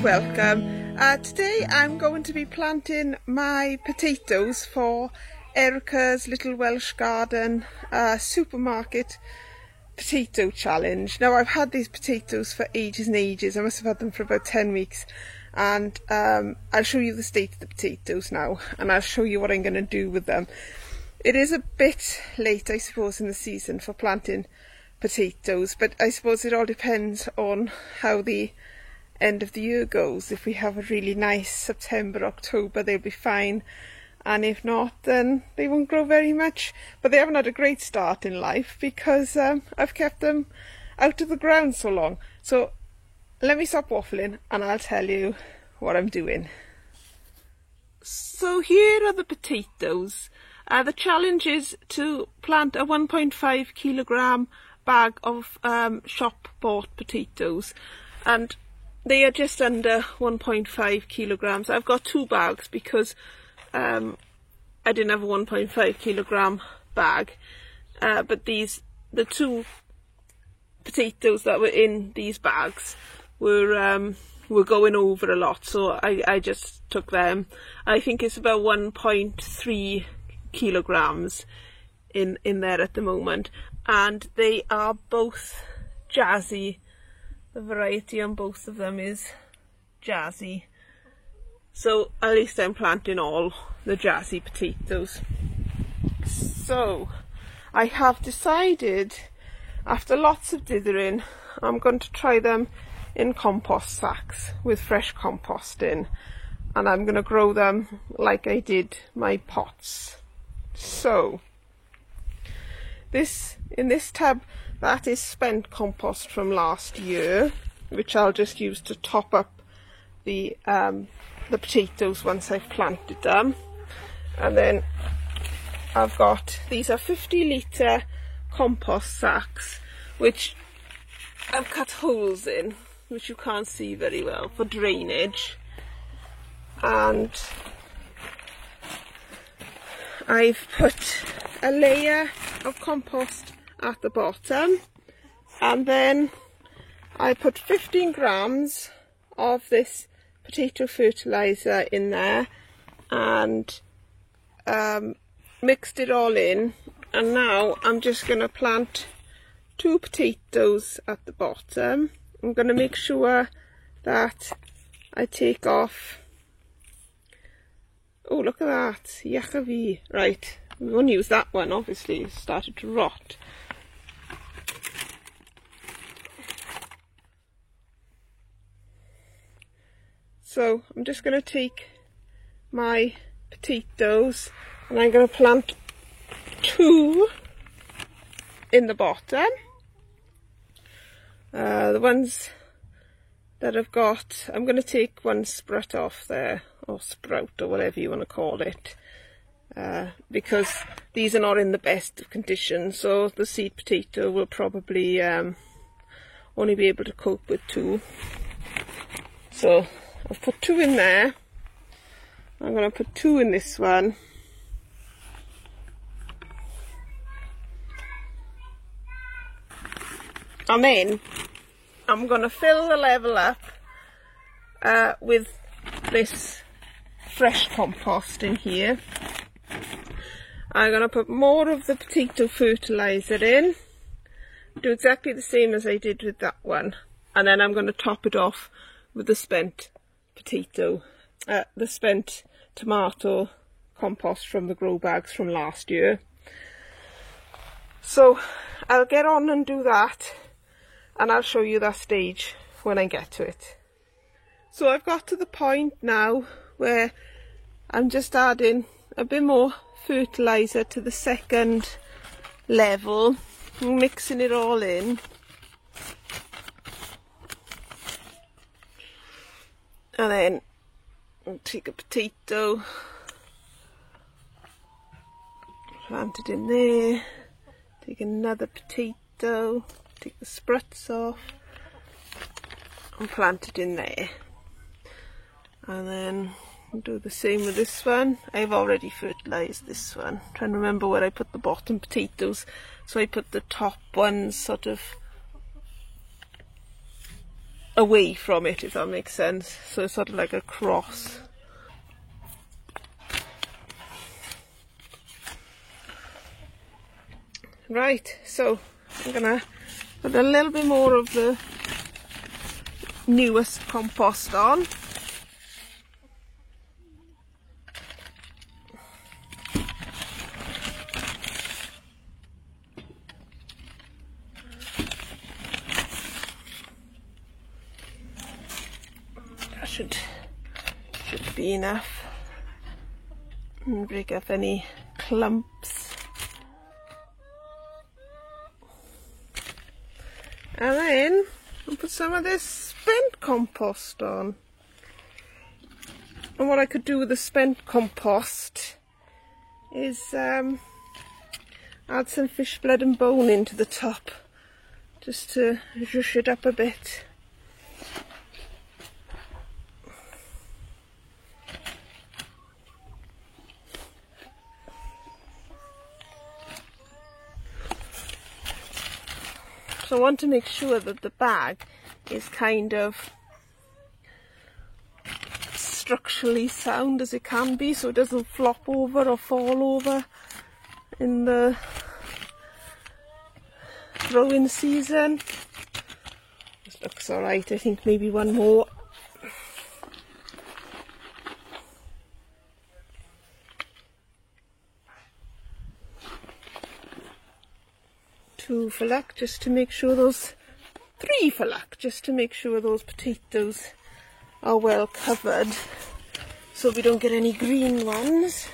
welcome. Today I'm going to be planting my potatoes for Erica's Little Welsh Garden supermarket potato challenge. Now I've had these potatoes for ages and ages. I must have had them for about 10 weeks, and I'll show you the state of the potatoes now, and I'll show you what I'm going to do with them. It is a bit late, I suppose, in the season for planting potatoes, but I suppose it all depends on how the end of the year goes. If we have a really nice September, October, they'll be fine, and if not, then they won't grow very much. But they haven't had a great start in life because I've kept them out of the ground so long. So let me stop waffling and I'll tell you what I'm doing. So here are the potatoes. The challenge is to plant a 1.5 kilogram bag of shop bought potatoes, and they are just under 1.5 kilograms. I've got two bags because I didn't have a 1.5 kilogram bag, but the two potatoes that were in these bags were going over a lot, so I just took them. I think it's about 1.3 kilograms in there at the moment, and they are both Jazzy. The variety on both of them is Jazzy, so at least I'm planting all the Jazzy potatoes. So I have decided, after lots of dithering, I'm going to try them in compost sacks with fresh compost in, and I'm going to grow them like I did my pots. So in this tub, that is spent compost from last year, which I'll just use to top up the potatoes once I've planted them. And then I've got, these are 50-litre compost sacks, which I've cut holes in, which you can't see very well, for drainage. And I've put a layer of compost at the bottom, and then I put 15 grams of this potato fertilizer in there and mixed it all in. And now I'm just going to plant two potatoes at the bottom. I'm going to make sure that I take off, oh look at that, Yachavi. Right, we won't use that one, obviously, it's started to rot. So I'm just going to take my potatoes and I'm going to plant two in the bottom. The ones that I've got, I'm going to take one sprout off there, or sprout, or whatever you want to call it, because these are not in the best of condition, so the seed potato will probably only be able to cope with two. So I've put two in there. I'm going to put two in this one. And then I'm going to fill the level up with this fresh compost in here. I'm going to put more of the potato fertilizer in, do exactly the same as I did with that one, and then I'm going to top it off with the spent tomato compost from the grow bags from last year. So I'll get on and do that, and I'll show you that stage when I get to it. So I've got to the point now where I'm just adding a bit more fertilizer to the second level, mixing it all in. And then I'll take a potato, plant it in there, take another potato, take the sprouts off and plant it in there. And then do the same with this one. I've already fertilised this one. I'm trying to remember where I put the bottom potatoes, so I put the top ones sort of away from it, if that makes sense. So it's sort of like a cross. Right, so I'm gonna put a little bit more of the newest compost on. That should be enough. And break up any clumps. And then I'll put some of this spent compost on. And what I could do with the spent compost is add some fish blood and bone into the top, just to zhuzh it up a bit. So I want to make sure that the bag is kind of structurally sound as it can be, so it doesn't flop over or fall over in the growing season. This looks alright. I think maybe one more. Two for luck, just to make sure those, three for luck, just to make sure those potatoes are well covered so we don't get any green ones.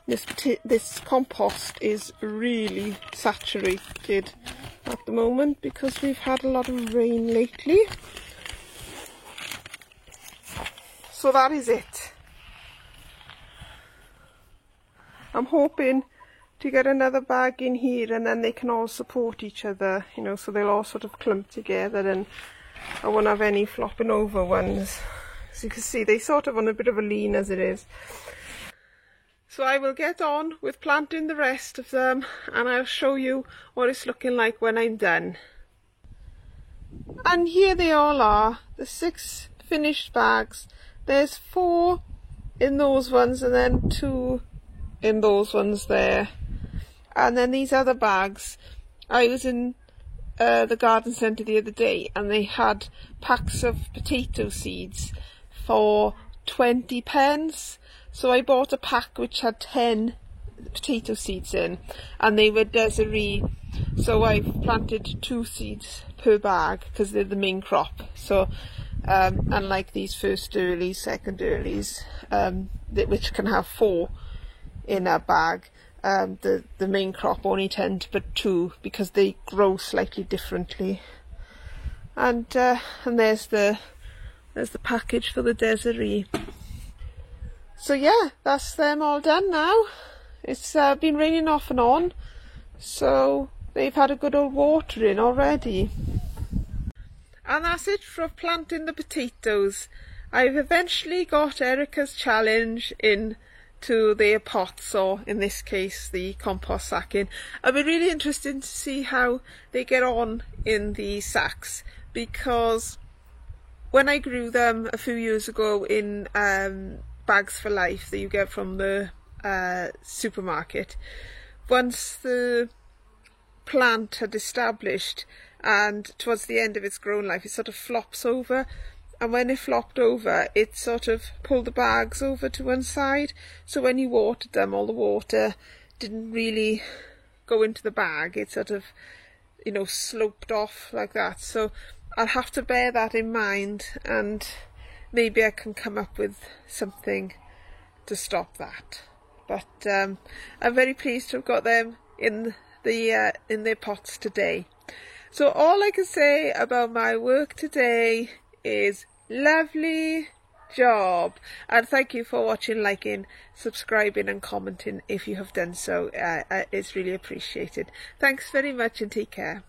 This compost is really saturated at the moment because we've had a lot of rain lately. So that is it. I'm hoping to get another bag in here and then they can all support each other, you know, so they'll all sort of clump together and I won't have any flopping over ones. As you can see, they sort of on a bit of a lean as it is. So I will get on with planting the rest of them and I'll show you what it's looking like when I'm done. And here they all are, the 6 finished bags. There's 4 in those ones and then 2 in those ones there. And then these other bags, I was in the garden centre the other day and they had packs of potato seeds for 20 pence. So I bought a pack which had 10 potato seeds in and they were Desiree. So I've planted 2 seeds per bag because they're the main crop. So unlike these first earlies, second earlies, which can have 4 in a bag, the main crop only tend to put 2 because they grow slightly differently. And there's the package for the Desiree. So yeah, that's them all done now. It's been raining off and on, so they've had a good old watering already. And that's it for planting the potatoes. I've eventually got Erica's challenge in to their pots, or in this case the compost sacking. It'll be really interesting to see how they get on in the sacks, because when I grew them a few years ago in Bags for Life that you get from the supermarket, once the plant had established and towards the end of its growing life it sort of flops over, and when it flopped over it sort of pulled the bags over to one side, so when you watered them all the water didn't really go into the bag, it sort of, you know, sloped off like that. So I'll have to bear that in mind and maybe I can come up with something to stop that. But I'm very pleased to have got them in their pots today. So all I can say about my work today is lovely job, and thank you for watching, liking, subscribing and commenting if you have done so. It's really appreciated. Thanks very much and take care.